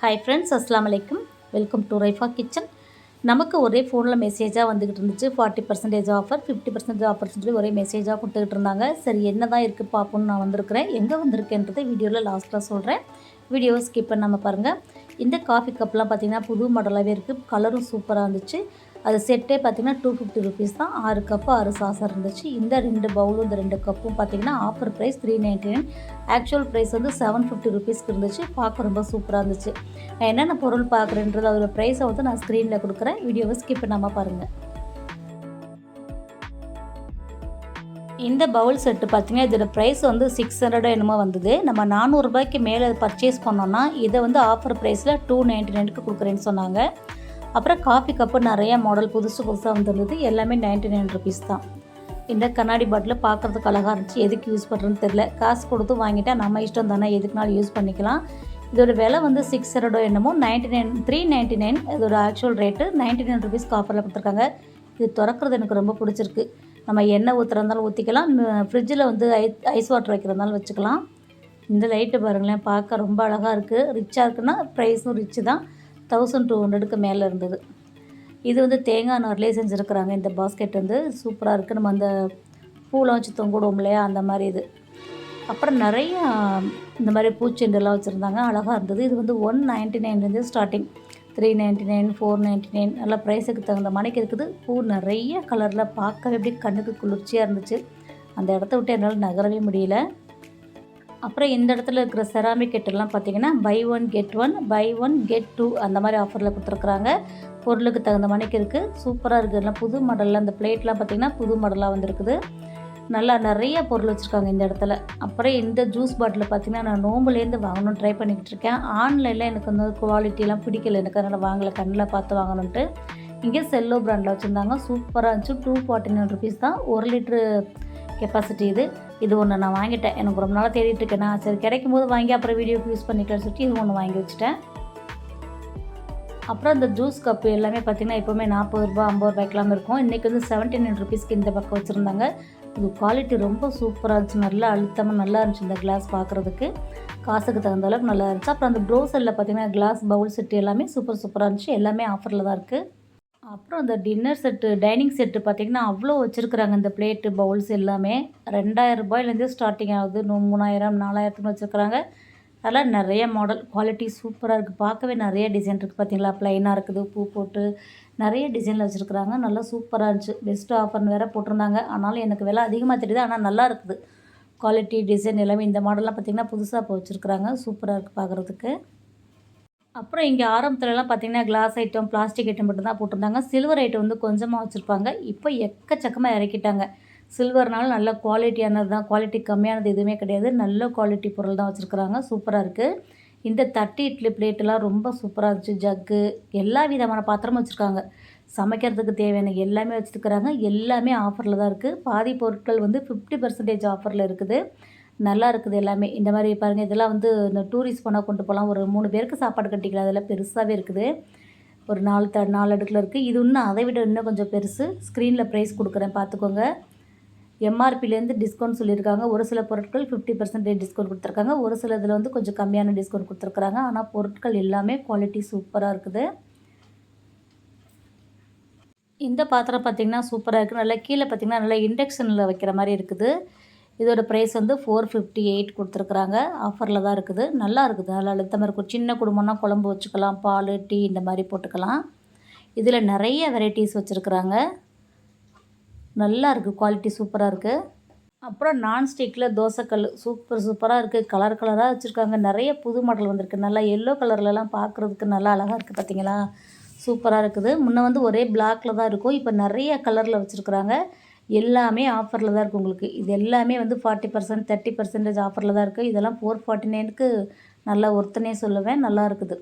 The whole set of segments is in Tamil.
ஹாய் ஃப்ரெண்ட்ஸ், அஸ்ஸலாமு அலைக்கும். Welcome to Raifa kitchen. நமக்கு ஒரே ஃபோனில் மெசேஜாக வந்துக்கிட்டு இருந்துச்சு. 40% ஆஃபர், 50% ஆஃபர் சொல்லி ஒரே மெசேஜாக கொடுத்துக்கிட்டு இருந்தாங்க. சரி, என்ன தான் இருக்குது பார்ப்போன்னு நான் வந்திருக்கிறேன். எங்கே வந்திருக்கேன்றதை வீடியோவில் லாஸ்ட்டில் சொல்கிறேன். வீடியோவை ஸ்கிப் பண்ணாமல் பாருங்கள். இந்த காஃபி கப்லாம் பார்த்திங்கன்னா புது மாடலாகவே இருக்குது. கலரும் சூப்பராக இருந்துச்சு. அது செட்டே பார்த்திங்கன்னா 250 ருபீஸ் தான். 6 கப்பு 6 சாசர் இருந்துச்சு. இந்த 2 பவுலும் இந்த 2 கப்பும் பார்த்திங்கன்னா ஆஃபர் ப்ரைஸ் 399. ஆக்சுவல் ப்ரைஸ் வந்து 750 ருபீஸ்க்கு இருந்துச்சு. பார்க்க ரொம்ப சூப்பராக இருந்துச்சு. நான் என்னென்ன பொருள் பார்க்குறேன்றது அதோட ப்ரைஸை வந்து நான் ஸ்க்ரீனில் கொடுக்குறேன். வீடியோவை ஸ்கிப் பண்ணாமல் பாருங்கள். இந்த பவுல் செட்டு பார்த்திங்கன்னா இதோட ப்ரைஸ் வந்து 600 என்னமோ வந்தது. நம்ம 400 ரூபாய்க்கு மேலே பர்ச்சேஸ் பண்ணோன்னா இதை வந்து ஆஃபர் ப்ரைஸில் 299க்கு கொடுக்குறேன்னு சொன்னாங்க. அப்புறம் காஃபி கப்பு நிறையா மாடல் புதுசாக வந்துருந்தது. எல்லாமே 99 ருபீஸ் தான். இந்த கண்ணாடி பாட்டில் பார்க்குறதுக்கு அழகாக இருந்துச்சு. எதுக்கு யூஸ் பண்ணுறதுன்னு தெரில. காசு கொடுத்து வாங்கிட்டால் நம்ம இஷ்டம் தானே, எதுக்குனாலும் யூஸ் பண்ணிக்கலாம். இதோட விலை வந்து 600 என்னமோ 399. இதோட ஆக்சுவல் ரேட்டு 99 ருபீஸ்க்கு ஆஃபரில் கொடுத்துருக்காங்க. இது திறக்கிறது எனக்கு ரொம்ப பிடிச்சிருக்கு. நம்ம எண்ணெய் ஊற்றுறதாலும் ஊற்றிக்கலாம், ஃப்ரிட்ஜில் வந்து ஐஸ் வாட்டர் வைக்கிறதாலும் வச்சுக்கலாம். இந்த லைட்டு பாருங்களேன், பார்க்க ரொம்ப அழகாக இருக்குது. ரிச்சாக இருக்குன்னா ப்ரைஸும் ரிச்சு தான். 1200க்கு மேலே இருந்தது. இது வந்து தேங்காய் நார்லேயே செஞ்சுருக்குறாங்க. இந்த பாஸ்கெட் வந்து சூப்பராக இருக்குது. நம்ம அந்த பூலாம் வச்சு தொங்கிடுவோம் இல்லையா, அந்த மாதிரி இது. அப்புறம் நிறையா இந்த மாதிரி பூச்செண்டெல்லாம் வச்சுருந்தாங்க, அழகாக இருந்தது. இது வந்து 199 ஸ்டார்டிங். 399, 499 நல்லா ப்ரைஸுக்கு தகுந்த மணிக்கு இருக்குது. பூ நிறைய கலரில் பார்க்கவே எப்படி கண்ணுக்கு குளிர்ச்சியாக இருந்துச்சு. அந்த இடத்த விட்டு என்னால் நகரவே முடியல. அப்புறம் இந்த இடத்துல இருக்கிற செராமிக் கெட்டெல்லாம் பார்த்திங்கன்னா பை ஒன் கெட் 2 அந்த மாதிரி ஆஃபரில் கொடுத்துருக்குறாங்க. பொருளுக்கு தகுந்த மணிக்கு இருக்குது. சூப்பராக இருக்குது. எல்லாம் புது மாடலில் அந்த பிளேட்லாம் பார்த்திங்கன்னா புது மாடலாக வந்துருக்குது. நல்லா நிறைய பொருள் வச்சுருக்காங்க இந்த இடத்துல. அப்புறம் இந்த ஜூஸ் பாட்டில் பார்த்திங்கன்னா நான் நோம்புலேருந்து வாங்கணும்னு ட்ரை பண்ணிக்கிட்டு இருக்கேன். ஆன்லைனில் எனக்கு வந்து குவாலிட்டியெல்லாம் பிடிக்கல, எனக்கு அதனால் வாங்கலை. கண்ணில் பார்த்து வாங்கணுன்ட்டு இங்கே செல்லோ பிராண்டில் வச்சுருந்தாங்க. சூப்பராக இருந்துச்சு. 249 ருபீஸ் தான். 1 லிட்ரு கெப்பாசிட்டி இது ஒன்று நான் வாங்கிட்டேன். எனக்கு ரொம்ப நாளாக தேடிட்டு இருக்கேன். நான் சரி கிடைக்கும் போது வாங்கி அப்புறம் வீடியோக்கு யூஸ் பண்ணிக்கலாம்னு சொல்லிட்டு இது ஒன்று வாங்கி வச்சுட்டேன். அப்புறம் இந்த ஜூஸ் கப்பு எல்லாமே பார்த்திங்கன்னா எப்போவுமே 40 ரூபா 50 ரூபாய்க்கெல்லாம் இருக்கும். இன்றைக்கி வந்து 79 ருபீஸ்க்கு இந்த பக்கம் வச்சுருந்தாங்க. இது குவாலிட்டி ரொம்ப சூப்பராக இருந்துச்சு. நல்லா அழுத்தமாக நல்லா இருந்துச்சு. இந்த கிளாஸ் பார்க்குறதுக்கு காசுக்கு தகுந்த அளவுக்கு நல்லா இருந்துச்சு. அப்புறம் அந்த ப்ரோசரில் பார்த்திங்கன்னா கிளாஸ் பவுல் செட்டு எல்லாமே சூப்பராக இருந்துச்சு. எல்லாமே ஆஃபரில் தான் இருக்குது. அப்புறம் அந்த டின்னர் செட்டு டைனிங் செட்டு பார்த்திங்கன்னா அவ்வளோ வச்சுருக்குறாங்க. இந்த பிளேட்டு பவுல்ஸ் எல்லாமே 2000 ரூபாயிலேருந்தே ஸ்டார்டிங் ஆகுது. 3000 4000க்கு வச்சுருக்குறாங்க. அதெல்லாம் நிறைய மாடல் குவாலிட்டி சூப்பராக இருக்குது. பார்க்கவே நிறைய டிசைன் இருக்குது. பார்த்திங்களா, ப்ளைனாக இருக்குது, பூ போட்டு நிறைய டிசைனில் வச்சுருக்குறாங்க. நல்லா சூப்பராக இருந்துச்சு. பெஸ்ட்டு ஆஃபர்னு வேறு போட்டிருந்தாங்க. ஆனாலும் எனக்கு விலை அதிகமாக தெரியுது, ஆனால் நல்லா இருக்குது. குவாலிட்டி டிசைன் எல்லாமே இந்த மாடல்லாம் பார்த்திங்கன்னா புதுசாக இப்போ வச்சுருக்குறாங்க. சூப்பராக இருக்குது பார்க்குறதுக்கு. அப்புறம் இங்கே ஆரம்பத்துலலாம் பார்த்திங்கன்னா கிளாஸ் ஐட்டம் பிளாஸ்டிக் ஐட்டம் மட்டும் தான் போட்டிருந்தாங்க. சில்வர் ஐட்டம் வந்து கொஞ்சமாக வச்சுருப்பாங்க. இப்போ எக்கச்சக்கமாக இறக்கிட்டாங்க. சில்வர்னாலும் நல்ல குவாலிட்டியானது தான். குவாலிட்டி கம்மியானது எதுவுமே கிடையாது. நல்ல குவாலிட்டி பொருள் தான் வச்சுருக்குறாங்க. சூப்பராக இருக்குது. இந்த தட்டு இட்லி பிளேட்டெல்லாம் ரொம்ப சூப்பராக இருந்துச்சு. ஜக்கு எல்லா விதமான பாத்திரமும் வச்சுருக்காங்க. சமைக்கிறதுக்கு தேவையான எல்லாமே வச்சுருக்குறாங்க. எல்லாமே ஆஃபரில் தான் இருக்குது. பாதி பொருட்கள் வந்து 50% ஆஃபரில் இருக்குது. நல்லா இருக்குது எல்லாமே. இந்த மாதிரி பாருங்கள், இதெல்லாம் வந்து இந்த டூரிஸ்ட் போனால் கொண்டு போகலாம். ஒரு 3 பேருக்கு சாப்பாடு கட்டிக்கலாம். அதெல்லாம் பெருசாகவே இருக்குது. ஒரு 4 அடுக்கில் இருக்குது. இது இன்னும் அதை விட இன்னும் கொஞ்சம் பெருசு. ஸ்க்ரீனில் ப்ரைஸ் கொடுக்குறேன் பார்த்துக்கோங்க. எம்ஆர்பிலேருந்து டிஸ்கவுண்ட் சொல்லியிருக்காங்க. ஒரு சில பொருட்கள் 50% டிஸ்கவுண்ட் கொடுத்துருக்காங்க. ஒரு சில இதில் வந்து கொஞ்சம் கம்மியான டிஸ்கவுண்ட் கொடுத்துருக்குறாங்க. ஆனால் பொருட்கள் எல்லாமே குவாலிட்டி சூப்பராக இருக்குது. இந்த பாத்திரம் பார்த்திங்கன்னா சூப்பராக இருக்குது. நல்லா கீழே பார்த்திங்கன்னா நல்லா இண்டக்ஷனில் வைக்கிற மாதிரி இருக்குது. இதோட ப்ரைஸ் வந்து 458 கொடுத்துருக்குறாங்க. ஆஃபரில் தான் இருக்குது. நல்லா இருக்குது. நல்லா அழுத்தமாக இருக்கும். சின்ன குடும்பம்னா குழம்பு வச்சுக்கலாம், பால் டீ இந்த மாதிரி போட்டுக்கலாம். இதில் நிறைய வெரைட்டிஸ் வச்சுருக்குறாங்க. நல்லா இருக்குது. குவாலிட்டி சூப்பராக இருக்குது. அப்புறம் நான்ஸ்டிக்கில் தோசைக்கல் சூப்பராக இருக்குது. கலர் கலராக வச்சுருக்காங்க. நிறைய புது மாடல் வந்திருக்கு. நல்லா எல்லோ கலர்லலாம் பார்க்குறதுக்கு நல்லா அழகாக இருக்குது. பார்த்திங்களா, சூப்பராக இருக்குது. முன்னே வந்து ஒரே பிளாக்கில் தான் இருக்கும். இப்போ நிறைய கலரில் வச்சுருக்குறாங்க. எல்லாமே ஆஃபரில் தான் இருக்குது உங்களுக்கு. இது எல்லாமே வந்து 40% 30% ஆஃபரில் தான் இருக்குது. இதெல்லாம் 449க்கு நல்லா ஒர்த்தனே சொல்லுவேன். நல்லா இருக்குது.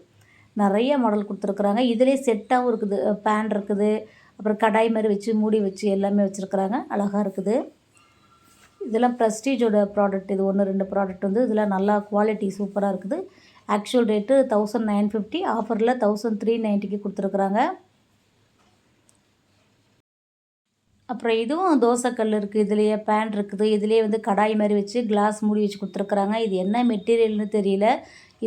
நிறைய மாடல் கொடுத்துருக்குறாங்க. இதிலே செட்டாகவும் இருக்குது. பேன் இருக்குது, அப்புறம் கடாய் மாதிரி வச்சு மூடி வச்சு எல்லாமே வச்சுருக்குறாங்க. அழகாக இருக்குது. இதெல்லாம் ப்ரெஸ்டீஜோட ப்ராடக்ட். இது 1 2 ப்ராடக்ட் வந்து இதெல்லாம் நல்லா குவாலிட்டி சூப்பராக இருக்குது. ஆக்சுவல் ரேட்டு 1950, ஆஃபரில் 1390க்கு கொடுத்துருக்குறாங்க. அப்புறம் இதுவும் தோசைக்கல் இருக்குது. இதுலேயே பேன் இருக்குது. இதுலேயே வந்து கடாய் மாதிரி வச்சு கிளாஸ் மூடி வச்சு கொடுத்துருக்குறாங்க. இது என்ன மெட்டீரியல்னு தெரியல.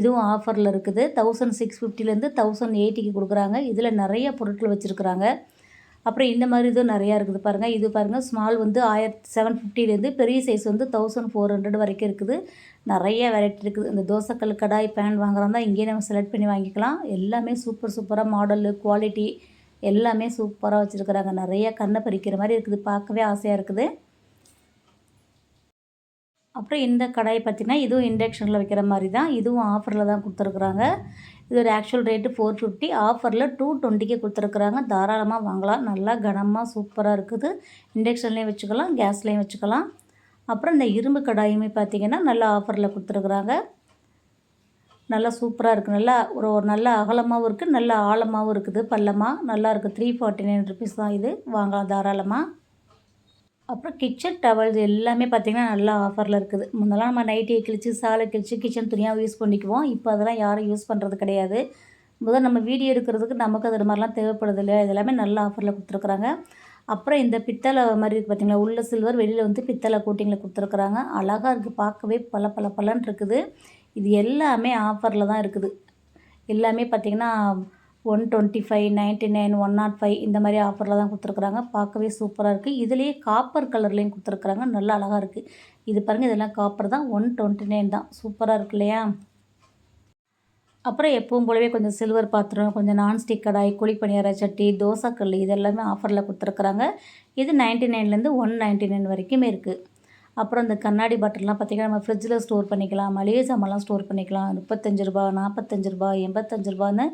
இதுவும் ஆஃபரில் இருக்குது. 1650லேருந்து 1080க்கு கொடுக்குறாங்க. இதில் நிறைய பொருட்கள் வச்சுருக்குறாங்க. அப்புறம் இந்த மாதிரி இதுவும் நிறையா இருக்குது பாருங்கள். இது பாருங்கள், ஸ்மால் வந்து 1750லேருந்து பெரிய சைஸ் வந்து 1400 வரைக்கும் இருக்குது. நிறைய வெரைட்டி இருக்குது. இந்த தோசைக்கல், கடாய், பேன் வாங்குறதா இங்கேயே நம்ம செலக்ட் பண்ணி வாங்கிக்கலாம். எல்லாமே சூப்பராக மாடலு, குவாலிட்டி எல்லாமே சூப்பராக வச்சுருக்குறாங்க. நிறைய கண்ணை பறிக்கிற மாதிரி இருக்குது. பார்க்கவே ஆசையாக இருக்குது. அப்புறம் இந்த கடாய் பார்த்திங்கன்னா இதுவும் இண்டக்ஷனில் வைக்கிற மாதிரி தான். இதுவும் ஆஃபரில் தான் கொடுத்துருக்குறாங்க. இதோட ஆக்சுவல் ரேட்டு 450, ஆஃபரில் 220க்கு கொடுத்துருக்குறாங்க. தாராளமாக வாங்கலாம். நல்லா கனமாக சூப்பராக இருக்குது. இண்டக்ஷன்லேயும் வச்சுக்கலாம், கேஸ்லேயும் வச்சுக்கலாம். அப்புறம் இந்த இரும்பு கடாயுமே பார்த்திங்கன்னா நல்லா ஆஃபரில் கொடுத்துருக்குறாங்க. நல்லா சூப்பராக இருக்குது. நல்லா ஒரு நல்ல அகலமாகவும் இருக்குது, நல்ல ஆழமாகவும் இருக்குது, பள்ளமாக நல்லா இருக்குது. 349 ருபீஸ் தான் இது. வாங்கலாம் தாராளமாக. அப்புறம் கிச்சன் டவல்ஸ் எல்லாமே பார்த்திங்கன்னா நல்லா ஆஃபரில் இருக்குது. முன்னெல்லாம் நம்ம நைட்டியை கிழிச்சு, சாலை கிழிச்சு கிச்சன் துணியாக யூஸ் பண்ணிக்குவோம். இப்போ அதெல்லாம் யாரும் யூஸ் பண்ணுறது கிடையாது. முதல் நம்ம வீடியோ எடுக்கிறதுக்கு நமக்கு அது மாதிரிலாம் தேவைப்படுது இல்லையா? இதெல்லாமே நல்ல ஆஃபரில் கொடுத்துருக்குறாங்க. அப்புறம் இந்த பித்தளை மாதிரி இருக்குது பார்த்திங்களா, உள்ள சில்வர், வெளியில் வந்து பித்தளை கோட்டிங்கில் கொடுத்துருக்குறாங்க. அழகாக இருக்குது, பார்க்கவே பலன்னு இருக்குது. இது எல்லாமே ஆஃபரில் தான் இருக்குது. எல்லாமே பார்த்திங்கன்னா 125, 99, 105 இந்த மாதிரி ஆஃபரில் தான் கொடுத்துருக்குறாங்க. பார்க்கவே சூப்பராக இருக்குது. இதுலேயே காப்பர் கலர்லேயும் கொடுத்துருக்குறாங்க. நல்லா அழகாக இருக்குது. இது பாருங்கள், இதெல்லாம் காப்பர் தான். 129 தான். சூப்பராக இருக்கு இல்லையா? அப்புறம் எப்பவும் போலவே கொஞ்சம் சில்வர் பாத்திரம், கொஞ்சம் நான்ஸ்டிக் கடாய், குழிப்பணியார சட்டி, தோசைக்கல் இதெல்லாமே ஆஃபரில் கொடுத்துருக்குறாங்க. இது 99லேருந்து 199 வரைக்குமே இருக்குது. அப்புறம் இந்த கண்ணாடி பாட்டில்லாம் பார்த்திங்கன்னா நம்ம ஃப்ரிட்ஜில் ஸ்டோர் பண்ணிக்கலாம், மளிகை சாமான்லாம் ஸ்டோர் பண்ணிக்கலாம். ₹35, ₹45, ₹85ன்னு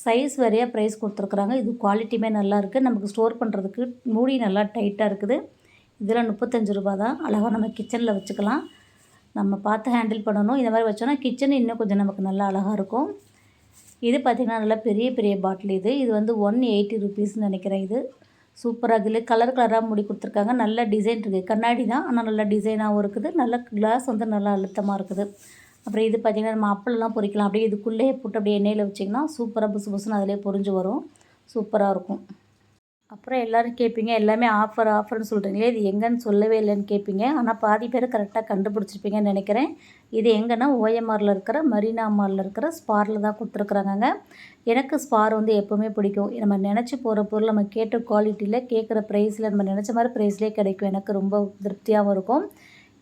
சைஸ் வரையாக ப்ரைஸ் கொடுத்துருக்குறாங்க. இது குவாலிட்டியுமே நல்லாயிருக்கு. நமக்கு ஸ்டோர் பண்ணுறதுக்கு மூடி நல்லா டைட்டாக இருக்குது. இதெல்லாம் ₹35 தான். அழகாக நம்ம கிச்சனில் வச்சுக்கலாம். நம்ம பார்த்து ஹேண்டில் பண்ணணும். இந்த மாதிரி வச்சோன்னா கிச்சன் இன்னும் கொஞ்சம் நமக்கு நல்லா அழகாக இருக்கும். இது பார்த்திங்கன்னா நல்லா பெரிய பாட்டில். இது வந்து 180 ருபீஸ்ன்னு நினைக்கிறேன். இது சூப்பராக இருக்குது. கலராக மூடி கொடுத்துருக்காங்க. நல்ல டிசைன் இருக்குது. கண்ணாடி தான், ஆனால் நல்ல டிசைனாகவும் இருக்குது. நல்ல கிளாஸ் வந்து நல்லா அழுத்தமாக இருக்குது. அப்புறம் இது பார்த்திங்கன்னா நம்ம அப்பளம்லாம் பொரிக்கலாம். அப்படியே இதுக்குள்ளேயே போட்டு அப்படியே எண்ணெயில் வச்சிங்கன்னா சூப்பராக புசுன்னு அதிலே பொரிஞ்சு வரும். சூப்பராக இருக்கும். அப்புறம் எல்லோரும் கேட்பீங்க, எல்லாமே ஆஃபர்னு சொல்கிறீங்களே, இது எங்கன்னு சொல்லவே இல்லைன்னு கேட்பீங்க. ஆனால் பாதி பேர் கரெக்டாக கண்டுபிடிச்சிருப்பீங்கன்னு நினைக்கிறேன். இது எங்கன்னா ஓஎம்ஆரில் இருக்கிற மரீனா மாலில் இருக்கிற ஸ்பாரில் தான் கொடுத்துருக்குறாங்கங்க. எனக்கு ஸ்பார் வந்து எப்போவுமே பிடிக்கும். நம்ம நினச்சி போகிற பொருள் நம்ம கேட்ட குவாலிட்டியில், கேட்குற ப்ரைஸில், நம்ம நினச்ச மாதிரி ப்ரைஸ்லேயே கிடைக்கும். எனக்கு ரொம்ப திருப்தியாகவும் இருக்கும்.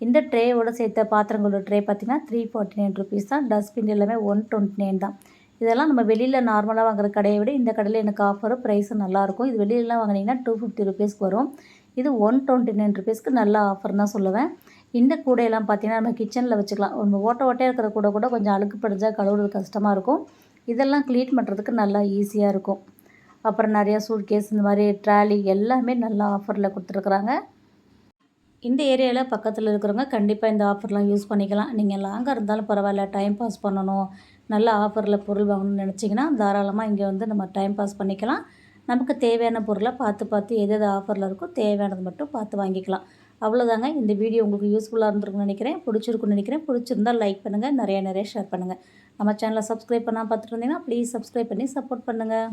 இந்த ட்ரேயோட சேர்த்த பாத்திரங்களோட ட்ரே பார்த்திங்கன்னா 349 ருபீஸ் தான். டஸ்ட்பின் எல்லாமே 129 தான். இதெல்லாம் நம்ம வெளியில் நார்மலாக வாங்குற கடையை விட இந்த கடையில் எனக்கு ஆஃபரும் ப்ரைஸும் நல்லாயிருக்கும். இது வெளியிலலாம் வாங்கினீங்கன்னா 250 ருபீஸ்க்கு வரும். இது 129 ருபீஸ்க்கு நல்ல ஆஃபர் தான் சொல்லுவேன். இந்த கூடையெல்லாம் பார்த்திங்கன்னா நம்ம கிச்சனில் வச்சுக்கலாம். நம்ம ஓட்டையாக இருக்கிற கூட கொஞ்சம் அழுக்கு படிஞ்சால் கழுவுறது கஷ்டமாக இருக்கும். இதெல்லாம் க்ளீன் பண்ணுறதுக்கு நல்லா ஈஸியாக இருக்கும். அப்புறம் நிறையா சூட்கேஸ், இந்த மாதிரி ட்ராலி எல்லாமே நல்லா ஆஃபரில் கொடுத்துருக்குறாங்க. இந்த ஏரியாவில் பக்கத்தில் இருக்கிறவங்க கண்டிப்பாக இந்த ஆஃபர்லாம் யூஸ் பண்ணிக்கலாம். நீங்கள் லாங்காக இருந்தாலும் பரவாயில்ல, டைம் பாஸ் பண்ணணும், நல்ல ஆஃபரில் பொருள் வாங்கணும்னு நினச்சிங்கன்னா தாராளமாக இங்கே வந்து நம்ம டைம் பாஸ் பண்ணிக்கலாம். நமக்கு தேவையான பொருளை பார்த்து எது ஆஃபரில் இருக்கோ தேவையானது மட்டும் பார்த்து வாங்கிக்கலாம். அவ்வளோதாங்க. இந்த வீடியோ உங்களுக்கு யூஸ்ஃபுல்லாக இருந்திருக்குன்னு நினைக்கிறேன். பிடிச்சிருக்குன்னு நினைக்கிறேன். பிடிச்சிருந்தால் லைக் பண்ணுங்கள், நிறைய ஷேர் பண்ணுங்கள். நம்ம சேனலை சப்ஸ்கிரைப் பண்ணால் பார்த்துட்டு இருந்தீங்கன்னா ப்ளீஸ் சப்ஸ்கிரைப் பண்ணி சப்போர்ட் பண்ணுங்கள்.